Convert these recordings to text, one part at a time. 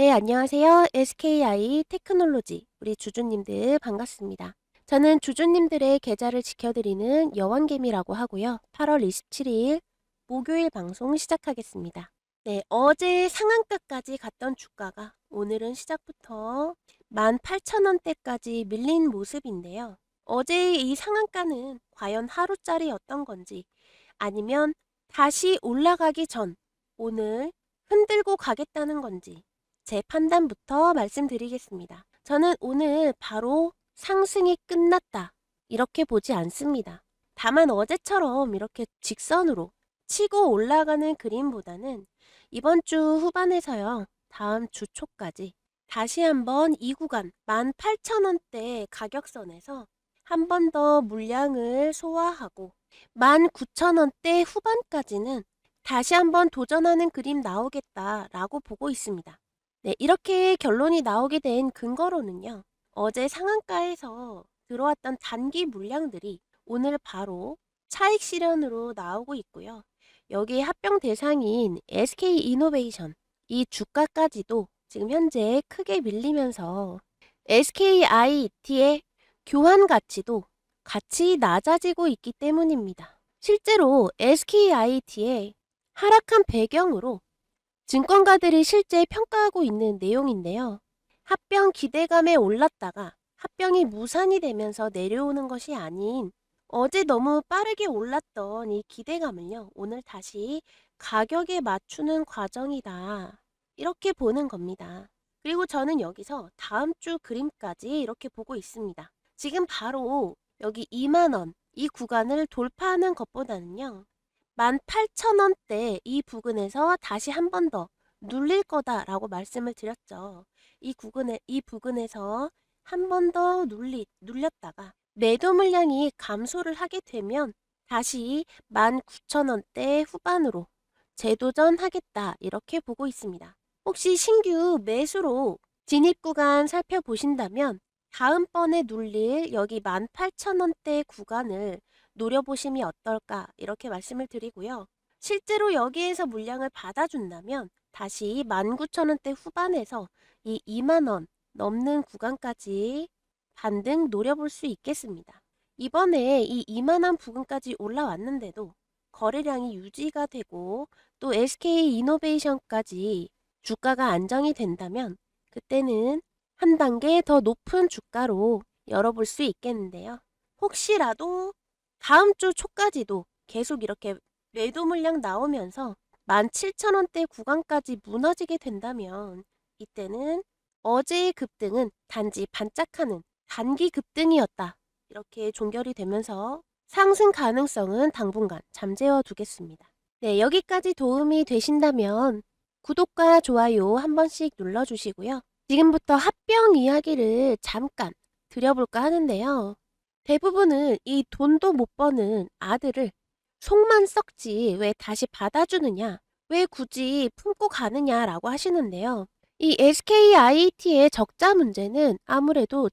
네, 안녕하세요. SKI 테크놀로지 우리 주주님들 반갑습니다. 저는 주주님들의 계좌를 지켜드리는 여왕개미라고 하고요. 8월 27일 목요일 방송 시작하겠습니다. 네, 어제 상한가까지 갔던 주가가 오늘은 시작부터 18,000원대까지 밀린 모습인데요. 어제 이 상한가는 과연 하루짜리였던 건지 아니면 다시 올라가기 전 오늘 흔들고 가겠다는 건지 제 판단부터 말씀드리겠습니다. 저는 오늘 바로 상승이 끝났다 이렇게 보지 않습니다. 다만 어제처럼 이렇게 직선으로 치고 올라가는 그림보다는 이번 주 후반에서요. 다음 주 초까지 다시 한번 이 구간 18,000원대 가격선에서 한 번 더 물량을 소화하고 19,000원대 후반까지는 다시 한번 도전하는 그림 나오겠다라고 보고 있습니다. 네, 이렇게 결론이 나오게 된 근거로는요. 어제 상한가에서 들어왔던 단기 물량들이 오늘 바로 차익 실현으로 나오고 있고요. 여기에 합병 대상인 SK이노베이션 이 주가까지도 지금 현재 크게 밀리면서 SKIT의 교환 가치도 같이 낮아지고 있기 때문입니다. 실제로 SKIT의 하락한 배경으로 증권가들이 실제 평가하고 있는 내용인데요. 합병 기대감에 올랐다가 합병이 무산이 되면서 내려오는 것이 아닌 어제 너무 빠르게 올랐던 이 기대감을요. 오늘 다시 가격에 맞추는 과정이다. 이렇게 보는 겁니다. 그리고 저는 여기서 다음 주 그림까지 이렇게 보고 있습니다. 지금 바로 여기 2만원 이 구간을 돌파하는 것보다는요. 18,000원대 이 부근에서 다시 한 번 더 눌릴 거다라고 말씀을 드렸죠. 이 부근에서 한 번 더 눌렸다가 매도 물량이 감소를 하게 되면 다시 19,000원대 후반으로 재도전하겠다 이렇게 보고 있습니다. 혹시 신규 매수로 진입 구간 살펴보신다면 다음번에 눌릴 여기 18,000원대 구간을 노려보심이 어떨까 이렇게 말씀을 드리고요. 실제로 여기에서 물량을 받아준다면 다시 19,000원대 후반에서 이 2만원 넘는 구간까지 반등 노려볼 수 있겠습니다. 이번에 이 2만원 부근까지 올라왔는데도 거래량이 유지가 되고 또 SK이노베이션까지 주가가 안정이 된다면 그때는 한 단계 더 높은 주가로 열어볼 수 있겠는데요. 혹시라도 다음 주 초까지도 계속 이렇게 매도 물량 나오면서 17,000원대 구간까지 무너지게 된다면 이때는 어제의 급등은 단지 반짝하는 단기 급등이었다. 이렇게 종결이 되면서 상승 가능성은 당분간 잠재워 두겠습니다. 네, 여기까지 도움이 되신다면 구독과 좋아요 한 번씩 눌러주시고요. 지금부터 합병 이야기를 잠깐 드려볼까 하는데요. 대부분은 이 돈도 못 버는 아들을 속만 썩지 왜 다시 받아주느냐, 왜 굳이 품고 가느냐라고 하시는데요. 이 SKIT의 적자 문제는 아무래도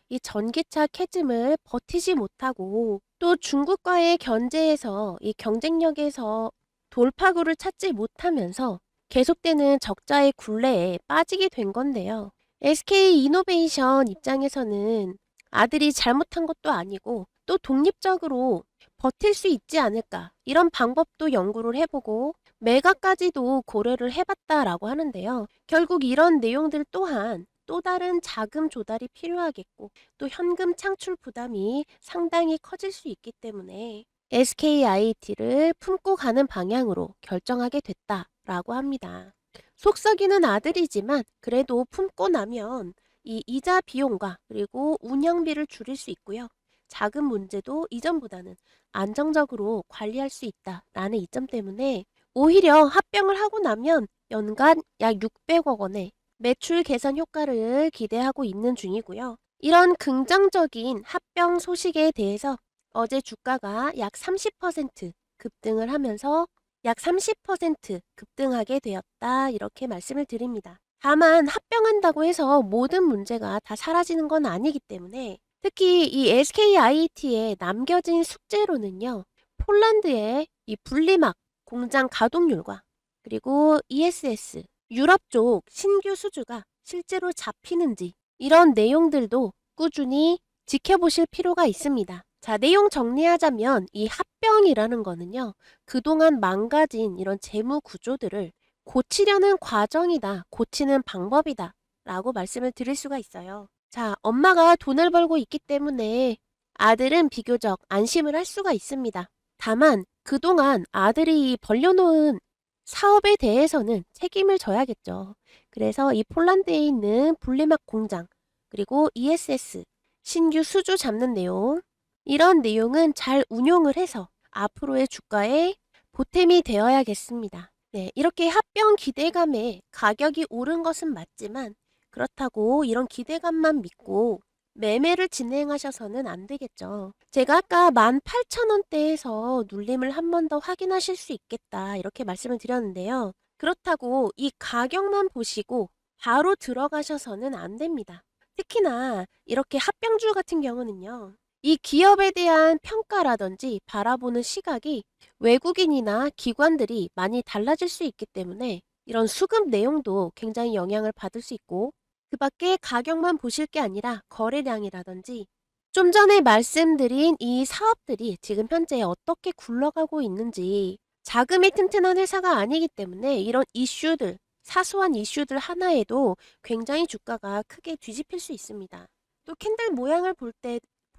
이 전기차 캐즘을 버티지 못하고 또 중국과의 견제에서 이 경쟁력에서 돌파구를 찾지 못하면서 계속되는 적자의 굴레에 빠지게 된 건데요. SK이노베이션 입장에서는 아들이 잘못한 것도 아니고 또 독립적으로 버틸 수 있지 않을까 이런 방법도 연구를 해보고 매각까지도 고려를 해봤다라고 하는데요. 결국 이런 내용들 또한 또 다른 자금 조달이 필요하겠고 또 현금 창출 부담이 상당히 커질 수 있기 때문에 SKIT를 품고 가는 방향으로 결정하게 됐다라고 합니다. 속 썩이는 아들이지만 그래도 품고 나면 이 이자 비용과 그리고 운영비를 줄일 수 있고요. 자금 문제도 이전보다는 안정적으로 관리할 수 있다라는 이점 때문에 오히려 합병을 하고 나면 연간 약 600억 원의 매출 개선 효과를 기대하고 있는 중이고요. 이런 긍정적인 합병 소식에 대해서 어제 주가가 약 30% 급등을 하면서 약 30% 급등하게 되었다 이렇게 말씀을 드립니다. 다만 합병한다고 해서 모든 문제가 다 사라지는 건 아니기 때문에 특히 이 SKIT에 남겨진 숙제로는요. 폴란드의 이 분리막 공장 가동률과 그리고 ESS 유럽 쪽 신규 수주가 실제로 잡히는지 이런 내용들도 꾸준히 지켜보실 필요가 있습니다. 자, 내용 정리하자면 이 합병이라는 거는요. 그동안 망가진 이런 재무 구조들을 고치려는 과정이다. 고치는 방법이다. 라고 말씀을 드릴 수가 있어요. 자, 엄마가 돈을 벌고 있기 때문에 아들은 비교적 안심을 할 수가 있습니다. 다만 그동안 아들이 벌려놓은 사업에 대해서는 책임을 져야겠죠. 그래서 이 폴란드에 있는 분리막 공장, 그리고 ESS, 신규 수주 잡는 내용, 이런 내용은 잘 운용을 해서 앞으로의 주가에 보탬이 되어야겠습니다. 네, 이렇게 합병 기대감에 가격이 오른 것은 맞지만 그렇다고 이런 기대감만 믿고 매매를 진행하셔서는 안 되겠죠. 제가 아까 18,000원대에서 눌림을 한 번 더 확인하실 수 있겠다 이렇게 말씀을 드렸는데요. 그렇다고 이 가격만 보시고 바로 들어가셔서는 안 됩니다. 특히나 이렇게 합병주 같은 경우는요. 이 기업에 대한 평가라든지 바라보는 시각이 외국인이나 기관들이 많이 달라질 수 있기 때문에 이런 수급 내용도 굉장히 영향을 받을 수 있고, 그 밖에 가격만 보실 게 아니라 거래량이라든지 좀 전에 말씀드린 이 사업들이 지금 현재 어떻게 굴러가고 있는지, 자금이 튼튼한 회사가 아니기 때문에 이런 이슈들, 사소한 이슈들 하나에도 굉장히 주가가 크게 뒤집힐 수 있습니다. 또 캔들 모양을 볼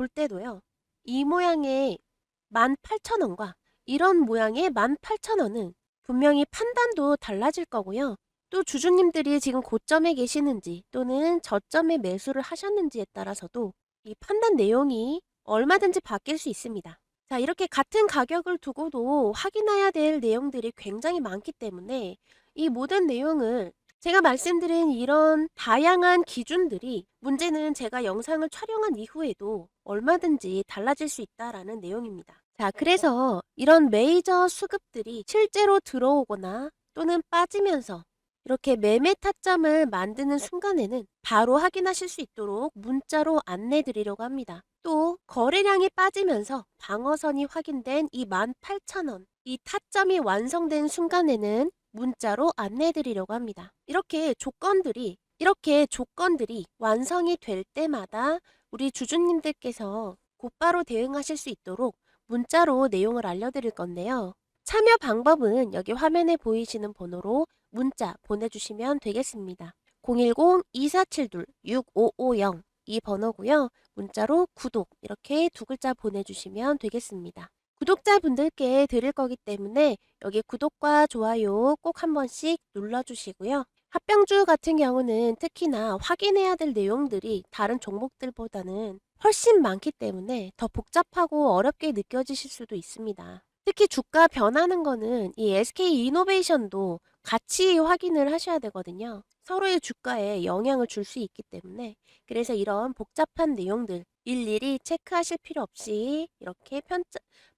때도요. 이 모양의 18,000원과 이런 모양의 18,000원은 분명히 판단도 달라질 거고요. 또 주주님들이 지금 고점에 계시는지 또는 저점에 매수를 하셨는지에 따라서도 이 판단 내용이 얼마든지 바뀔 수 있습니다. 자, 이렇게 같은 가격을 두고도 확인해야 될 내용들이 굉장히 많기 때문에 이 모든 내용을 제가 말씀드린 이런 다양한 기준들이, 문제는 제가 영상을 촬영한 이후에도 얼마든지 달라질 수 있다라는 내용입니다. 자, 그래서 이런 메이저 수급들이 실제로 들어오거나 또는 빠지면서 이렇게 매매 타점을 만드는 순간에는 바로 확인하실 수 있도록 문자로 안내 드리려고 합니다. 또 거래량이 빠지면서 방어선이 확인된 이 18,000원, 이 타점이 완성된 순간에는 문자로 안내 드리려고 합니다. 이렇게 조건들이 완성이 될 때마다 우리 주주님들께서 곧바로 대응하실 수 있도록 문자로 내용을 알려드릴 건데요. 참여 방법은 여기 화면에 보이시는 번호로 문자 보내주시면 되겠습니다. 010-2472-6550 이 번호고요. 문자로 구독 이렇게 두 글자 보내주시면 되겠습니다. 구독자분들께 드릴 거기 때문에 여기 구독과 좋아요 꼭 한 번씩 눌러주시고요. 합병주 같은 경우는 특히나 확인해야 될 내용들이 다른 종목들보다는 훨씬 많기 때문에 더 복잡하고 어렵게 느껴지실 수도 있습니다. 특히 주가 변하는 거는 이 SK이노베이션도 같이 확인을 하셔야 되거든요. 서로의 주가에 영향을 줄 수 있기 때문에, 그래서 이런 복잡한 내용들 일일이 체크하실 필요 없이 이렇게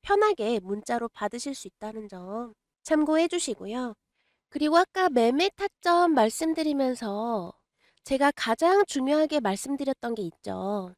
편하게 문자로 받으실 수 있다는 점 참고해 주시고요. 그리고 아까 매매 타점 말씀드리면서 제가 가장 중요하게 말씀드렸던 게 있죠.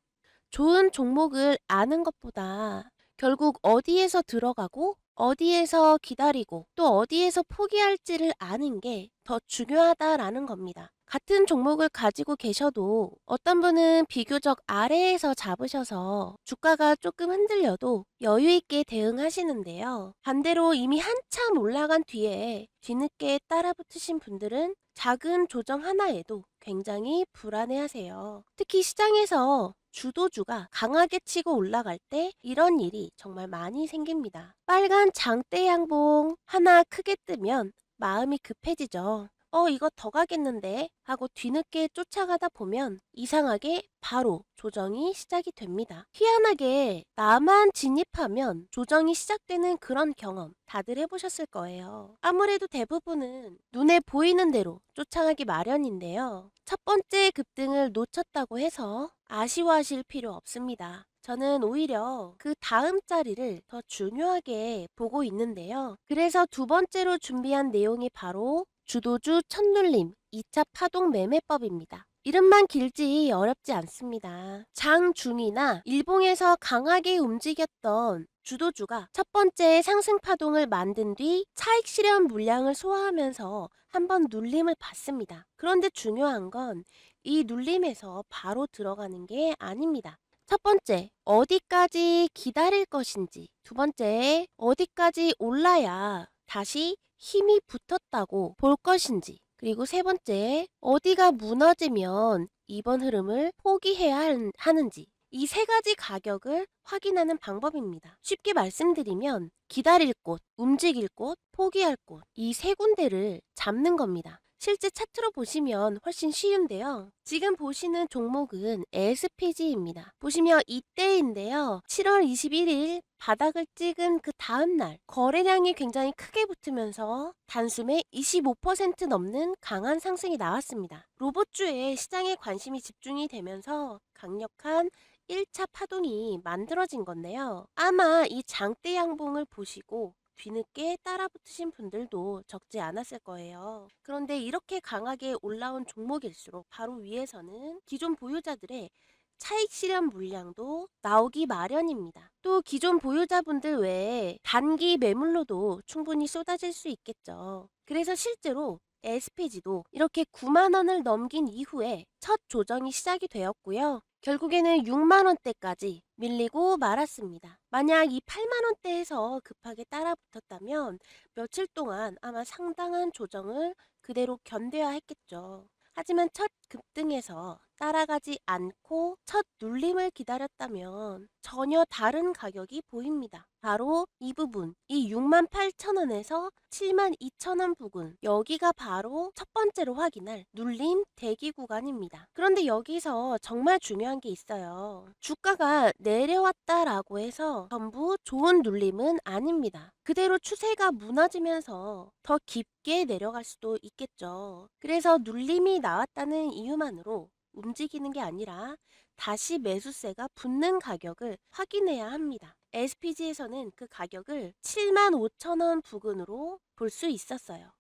좋은 종목을 아는 것보다 결국 어디에서 들어가고 어디에서 기다리고 또 어디에서 포기할지를 아는 게 더 중요하다라는 겁니다. 같은 종목을 가지고 계셔도 어떤 분은 비교적 아래에서 잡으셔서 주가가 조금 흔들려도 여유 있게 대응하시는데요. 반대로 이미 한참 올라간 뒤에 뒤늦게 따라붙으신 분들은 작은 조정 하나에도 굉장히 불안해하세요. 특히 시장에서 주도주가 강하게 치고 올라갈 때 이런 일이 정말 많이 생깁니다. 빨간 장대 양봉 하나 크게 뜨면 마음이 급해지죠. 이거 더 가겠는데 하고 뒤늦게 쫓아가다 보면 이상하게 바로 조정이 시작이 됩니다. 희한하게 나만 진입하면 조정이 시작되는 그런 경험 다들 해보셨을 거예요. 아무래도 대부분은 눈에 보이는 대로 쫓아가기 마련인데요. 첫 번째 급등을 놓쳤다고 해서 아쉬워하실 필요 없습니다. 저는 오히려 그 다음 자리를 더 중요하게 보고 있는데요. 그래서 두 번째로 준비한 내용이 바로 주도주 첫눌림 2차 파동 매매법입니다. 이름만 길지 어렵지 않습니다. 장중이나 일봉에서 강하게 움직였던 주도주가 첫 번째 상승 파동을 만든 뒤 차익 실현 물량을 소화하면서 한번 눌림을 받습니다. 그런데 중요한 건 이 눌림에서 바로 들어가는 게 아닙니다. 첫 번째, 어디까지 기다릴 것인지. 두 번째, 어디까지 올라야 다시 힘이 붙었다고 볼 것인지. 그리고 세 번째, 어디가 무너지면 이번 흐름을 포기해야 하는지. 이 세 가지 가격을 확인하는 방법입니다. 쉽게 말씀드리면 기다릴 곳, 움직일 곳, 포기할 곳, 이 세 군데를 잡는 겁니다. 실제 차트로 보시면 훨씬 쉬운데요. 지금 보시는 종목은 SPG입니다. 보시면 이때인데요. 7월 21일 바닥을 찍은 그 다음날 거래량이 굉장히 크게 붙으면서 단숨에 25% 넘는 강한 상승이 나왔습니다. 로봇주에 시장에 관심이 집중이 되면서 강력한 1차 파동이 만들어진 건데요. 아마 이 장대 양봉을 보시고 뒤늦게 따라붙으신 분들도 적지 않았을 거예요. 그런데 이렇게 강하게 올라온 종목일수록 바로 위에서는 기존 보유자들의 차익 실현 물량도 나오기 마련입니다. 또 기존 보유자분들 외에 단기 매물로도 충분히 쏟아질 수 있겠죠. 그래서 실제로 SPG도 이렇게 9만 원을 넘긴 이후에 첫 조정이 시작이 되었고요. 결국에는 6만 원대까지 밀리고 말았습니다. 만약 이 8만 원대에서 급하게 따라붙었다면 며칠 동안 아마 상당한 조정을 그대로 견뎌야 했겠죠. 하지만 첫 급등에서 따라가지 않고 첫 눌림을 기다렸다면 전혀 다른 가격이 보입니다. 바로 이 부분, 이 68,000원에서 72,000원 부근, 여기가 바로 첫 번째로 확인할 눌림 대기 구간입니다. 그런데 여기서 정말 중요한 게 있어요. 주가가 내려왔다라고 해서 전부 좋은 눌림은 아닙니다. 그대로 추세가 무너지면서 더 깊게 내려갈 수도 있겠죠. 그래서 눌림이 나왔다는 이유만으로 움직이는 게 아니라 다시 매수세가 붙는 가격을 확인해야 합니다. SPG에서는 그 가격을 75,000원 부근으로 볼 수 있었어요.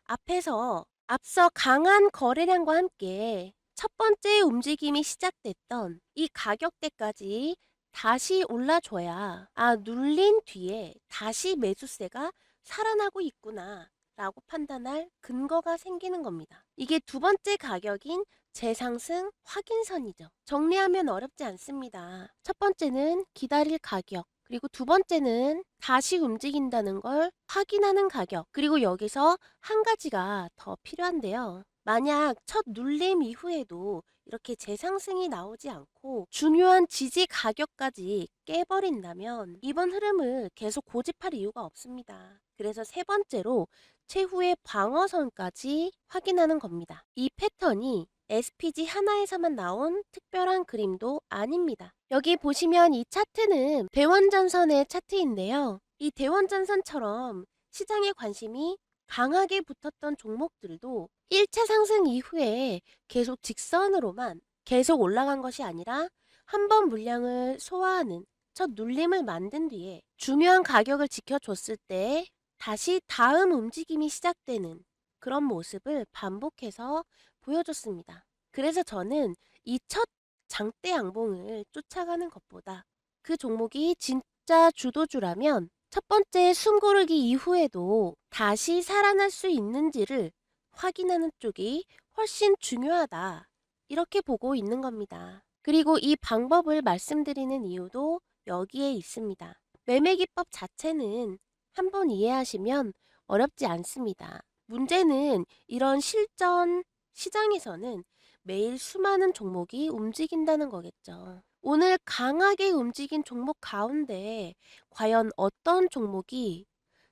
앞서 강한 거래량과 함께 첫 번째 움직임이 시작됐던 이 가격대까지 다시 올라줘야 눌린 뒤에 다시 매수세가 살아나고 있구나 라고 판단할 근거가 생기는 겁니다. 이게 두 번째 가격인 재상승 확인선이죠. 정리하면 어렵지 않습니다. 첫 번째는 기다릴 가격, 그리고 두 번째는 다시 움직인다는 걸 확인하는 가격, 그리고 여기서 한 가지가 더 필요한데요. 만약 첫 눌림 이후에도 이렇게 재상승이 나오지 않고 중요한 지지 가격까지 깨버린다면 이번 흐름을 계속 고집할 이유가 없습니다. 그래서 세 번째로 최후의 방어선까지 확인하는 겁니다. 이 패턴이 SPG 하나에서만 나온 특별한 그림도 아닙니다. 여기 보시면 이 차트는 대원전선의 차트인데요. 이 대원전선처럼 시장의 관심이 강하게 붙었던 종목들도 1차 상승 이후에 계속 직선으로만 계속 올라간 것이 아니라 한 번 물량을 소화하는 첫 눌림을 만든 뒤에 중요한 가격을 지켜줬을 때 다시 다음 움직임이 시작되는 그런 모습을 반복해서 보여줬습니다. 그래서 저는 이 첫 장대 양봉을 쫓아가는 것보다 그 종목이 진짜 주도주라면 첫 번째 숨고르기 이후에도 다시 살아날 수 있는지를 확인하는 쪽이 훨씬 중요하다. 이렇게 보고 있는 겁니다. 그리고 이 방법을 말씀드리는 이유도 여기에 있습니다. 매매 기법 자체는 한번 이해하시면 어렵지 않습니다. 문제는 이런 실전 시장에서는 매일 수많은 종목이 움직인다는 거겠죠. 오늘 강하게 움직인 종목 가운데 과연 어떤 종목이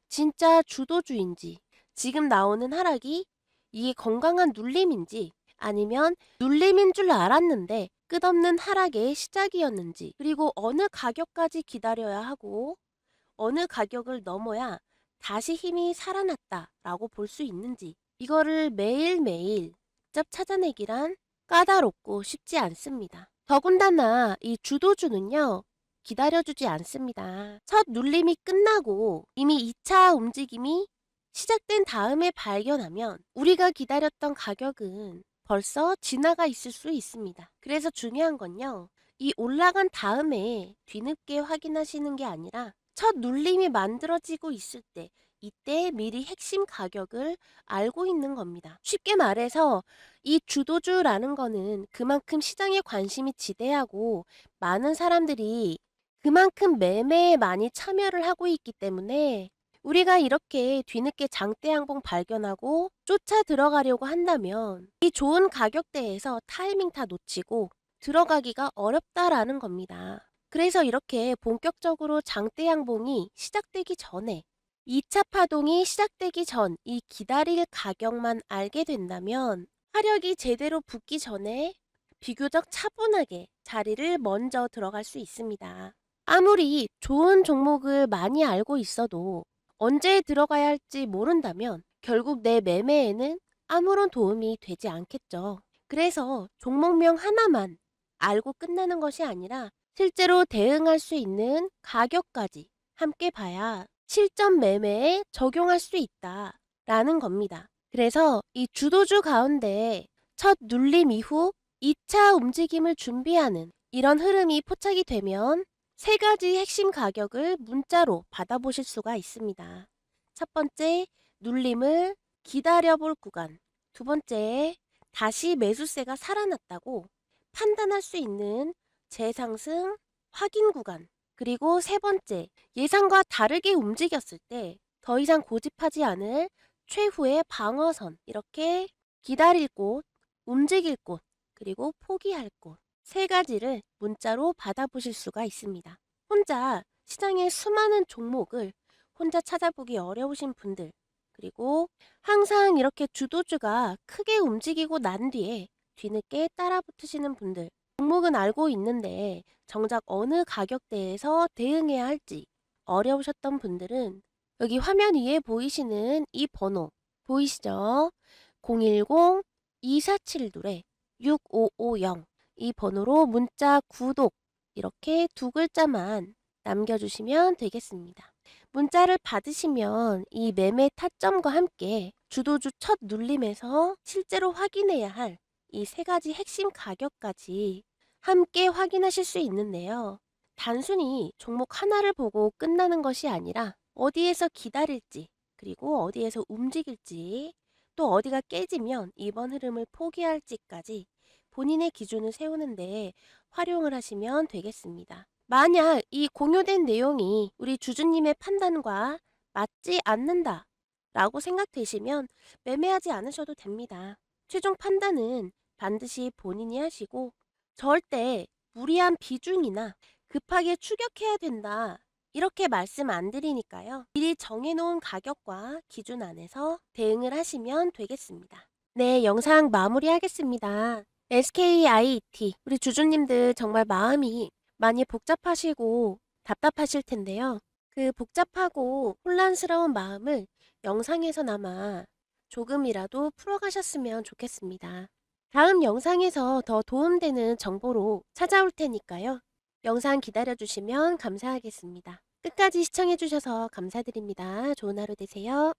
진짜 주도주인지, 지금 나오는 하락이 이게 건강한 눌림인지 아니면 눌림인 줄 알았는데 끝없는 하락의 시작이었는지, 그리고 어느 가격까지 기다려야 하고 어느 가격을 넘어야 다시 힘이 살아났다라고 볼 수 있는지, 이거를 매일매일 직접 찾아내기란 까다롭고 쉽지 않습니다. 더군다나 이 주도주는요, 기다려주지 않습니다. 첫 눌림이 끝나고 이미 2차 움직임이 시작된 다음에 발견하면 우리가 기다렸던 가격은 벌써 지나가 있을 수 있습니다. 그래서 중요한 건요, 이 올라간 다음에 뒤늦게 확인하시는 게 아니라 첫 눌림이 만들어지고 있을 때, 이때 미리 핵심 가격을 알고 있는 겁니다. 쉽게 말해서 이 주도주라는 거는 그만큼 시장에 관심이 지대하고 많은 사람들이 그만큼 매매에 많이 참여를 하고 있기 때문에 우리가 이렇게 뒤늦게 장대 양봉 발견하고 쫓아 들어가려고 한다면 이 좋은 가격대에서 타이밍 다 놓치고 들어가기가 어렵다라는 겁니다. 그래서 이렇게 본격적으로 장대 양봉이 시작되기 전에 2차 파동이 시작되기 전 이 기다릴 가격만 알게 된다면 화력이 제대로 붙기 전에 비교적 차분하게 자리를 먼저 들어갈 수 있습니다. 아무리 좋은 종목을 많이 알고 있어도 언제 들어가야 할지 모른다면 결국 내 매매에는 아무런 도움이 되지 않겠죠. 그래서 종목명 하나만 알고 끝나는 것이 아니라 실제로 대응할 수 있는 가격까지 함께 봐야 실전 매매에 적용할 수 있다라는 겁니다. 그래서 이 주도주 가운데 첫 눌림 이후 2차 움직임을 준비하는 이런 흐름이 포착이 되면 세 가지 핵심 가격을 문자로 받아보실 수가 있습니다. 첫 번째, 눌림을 기다려볼 구간. 두 번째, 다시 매수세가 살아났다고 판단할 수 있는 재상승 확인 구간. 그리고 세 번째, 예상과 다르게 움직였을 때 더 이상 고집하지 않을 최후의 방어선. 이렇게 기다릴 곳, 움직일 곳, 그리고 포기할 곳. 세 가지를 문자로 받아보실 수가 있습니다. 혼자 시장의 수많은 종목을 혼자 찾아보기 어려우신 분들, 그리고 항상 이렇게 주도주가 크게 움직이고 난 뒤에 뒤늦게 따라 붙으시는 분들, 종목은 알고 있는데 정작 어느 가격대에서 대응해야 할지 어려우셨던 분들은 여기 화면 위에 보이시는 이 번호 보이시죠? 010-2472-6550 이 번호로 문자 구독 이렇게 두 글자만 남겨주시면 되겠습니다. 문자를 받으시면 이 매매 타점과 함께 주도주 첫 눌림에서 실제로 확인해야 할 이 세 가지 핵심 가격까지 함께 확인하실 수 있는데요. 단순히 종목 하나를 보고 끝나는 것이 아니라 어디에서 기다릴지, 그리고 어디에서 움직일지, 또 어디가 깨지면 이번 흐름을 포기할지까지 본인의 기준을 세우는데 활용을 하시면 되겠습니다. 만약 이 공유된 내용이 우리 주주님의 판단과 맞지 않는다 라고 생각되시면 매매하지 않으셔도 됩니다. 최종 판단은 반드시 본인이 하시고 절대 무리한 비중이나 급하게 추격해야 된다 이렇게 말씀 안 드리니까요. 미리 정해놓은 가격과 기준 안에서 대응을 하시면 되겠습니다. 네, 영상 마무리하겠습니다. SKIET 우리 주주님들 정말 마음이 많이 복잡하시고 답답하실 텐데요. 그 복잡하고 혼란스러운 마음을 영상에서나마 조금이라도 풀어가셨으면 좋겠습니다. 다음 영상에서 더 도움되는 정보로 찾아올 테니까요. 영상 기다려주시면 감사하겠습니다. 끝까지 시청해주셔서 감사드립니다. 좋은 하루 되세요.